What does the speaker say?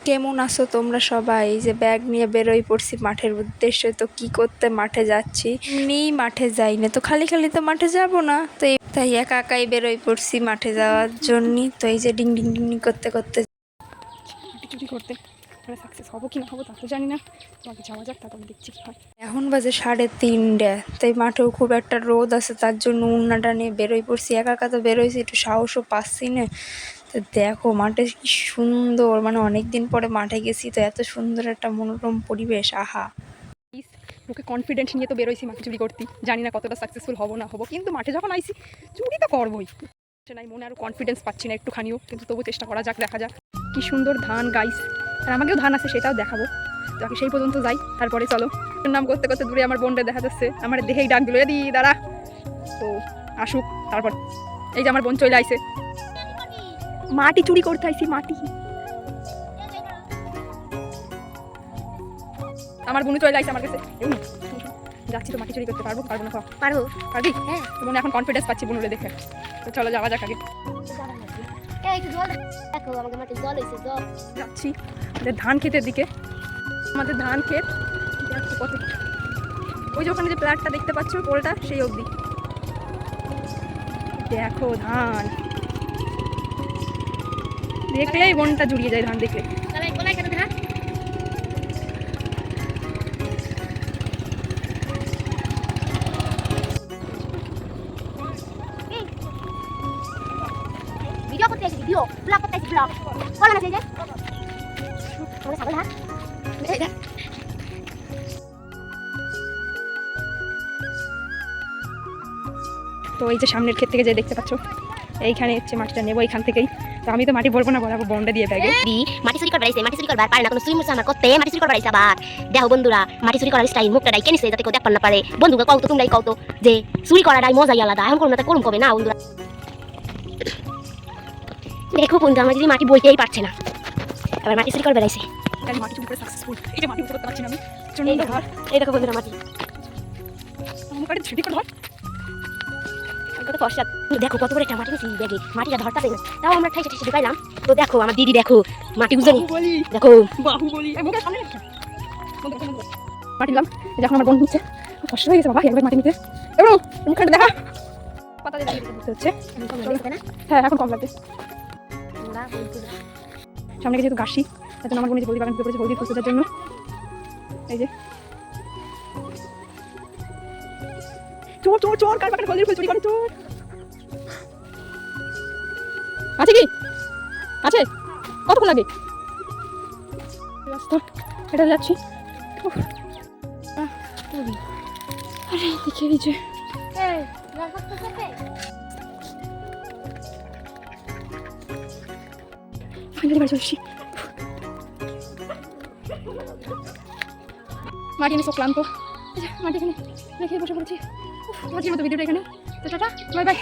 কেমন আছো তোমরা সবাই? এই যে ব্যাগ নিয়ে বেরোই পড়ছি মাঠের উদ্দেশ্যে। তো কি করতে মাঠে যাচ্ছি, এমনি মাঠে যাই না তো, খালি খালি তো মাঠে যাব না, তো তাই একা একাই বেরোই পড়ছি মাঠে যাওয়ার জন্যই। তো এই যে ডিং ডিং ডিং ডিং করতে করতে চুরি করতে সাকসেস হবো কি না হবো তা তো জানি না। তোমাকে যাওয়া যাক, তারপরে দেখছি কি হয়। এখন বাজে 3:30, তাই মাঠেও খুব একটা রোদ আছে, তার জন্য উন্নাটা নিয়ে বেরোই পড়ছি। একা একা তো বেরোইছি, একটু সাহসও পাচ্ছি না। তো দেখো মাঠে কি সুন্দর, মানে অনেকদিন পরে মাঠে গেছি, তো এত সুন্দর একটা মনোরম পরিবেশ, আহা। লোকে কনফিডেন্স নিয়ে তো বেরোইছি মাঠে চুরি করতে, জানি না কতটা সাকসেসফুল হবো না হবো, কিন্তু মাঠে যখন আইসি চুরি তো করবোই। নাই মনে আরও কনফিডেন্স পাচ্ছি না একটুখানিও, কিন্তু তবু চেষ্টা করা যাক, দেখা যাক। কি সুন্দর ধান গাইস, আর আমাকেও ধান আছে সেটাও দেখাবো। তো আগে সেই পর্যন্ত যাই, তারপরে চলো। নাম করতে করতে দূরে আমার বোনটা দেখা যাচ্ছে, আমার দেখেই ডাক দিল, এদি দাঁড়া। তো আসুক তারপর। এই যে আমার বোন চলে আইছে, মাটি চুরি করতে আইছি, মাটি। আমার বোন চলে আইছে আমার কাছে, যাচ্ছি তো মাটি চুরি করতে পারবো পারবো না? পারবো, পারবি? হ্যাঁ, মনে এখন কনফিডেন্স পাচ্ছি বোনুরে দেখে। তো চলো যাওয়া যাক আগে। যাচ্ছি আমাদের ধান ক্ষেতের দিকে। আমাদের ধান ক্ষেত কত, ওই যে ওখানে যে প্লাটটা দেখতে পাচ্ছ পোলটা, সেই অবধি দেখো ধান। দেখলেই মনটা জুড়িয়ে যায় ধান দেখলে। ভিডিও করতে আইছি, ভিডিও ব্লগ করতে আইছি, ব্লগ বলো না। সেই যে আমরা ছাগল হাত এই দেখ। তো এই যে সামনের ক্ষেত থেকে যে দেখতে পাচ্ছ, এইখানে হচ্ছে মাটিটা নেবো এখান থেকেই। তো আমি তো মাটি বলবো না, বলাবো বন্ডা দিয়ে ব্যাগে। মাটি চুরি করবার আইছে, মাটি চুরি করবার পারে না, কোনো সুই মুসা আমার করতে মাটি চুরি করবার আইছে। আবার দেখো বন্ধুরা, মাটি চুরি করার স্টাইল মুখটা ডাইকে নিছে যাতে কেউ দেখতে না পারে। বন্ধুকে কও তো, তোমরাই কও তো যে চুরি করাটাই মজাই আলাদা। এখন করুন না, তা করুন কবে না বন্ধুরা। দেখো বন্ধু, আমার যদি মাটি বইতেই পারছে না, আবার মাটি চুরি করবার আইছে। মাটি চুরি করে সাকসেসফুল। এই যে মাটি উঠে করতে পারছি না আমি। এই দেখো বন্ধুরা মাটি মুখে ছুটি করে ধর। কত ফর্সা, দেখো কত বড় একটা মাটি নিছি ব্যাগে, মাটিটা ধরতে পারি না, তাও আমরা ঠাইছে ঠাইছে ঢুকাইলাম। তো দেখো আমার দিদি, দেখো মাটি গুজরি, দেখো বাহুবলি। মুখের সামনে মাটি দিলাম, যখন আমার বোন নিচ্ছে কষ্ট হয়ে গেছে বাবা একবার মাটি নিতে। এবং মুখটা দেখা পাতা দিয়ে দিতে হচ্ছে। হ্যাঁ এখন কম লাগছে। সামনে যেহেতু ঘাসি, তার জন্য আমার বোন হলদি বাগান ঢুকে পড়েছে হলদি ফুল খোঁজার জন্য। এই যে চোর চোর চোর, কার বাগানে হলদির ফুল চুরি করে চোর। আছে কি আছে? কতক্ষণ লাগে? এটা যাচ্ছি। আরে দেখে এই যে ফাইনালি বাড়ি চলে এসেছি। মাটি এনে সব ক্লান্ত, মাটি এখানে রেখে বসে পড়েছি। ভাবছি মতো ভিডিওটা এখানে। তো টাটা, বাই বাই।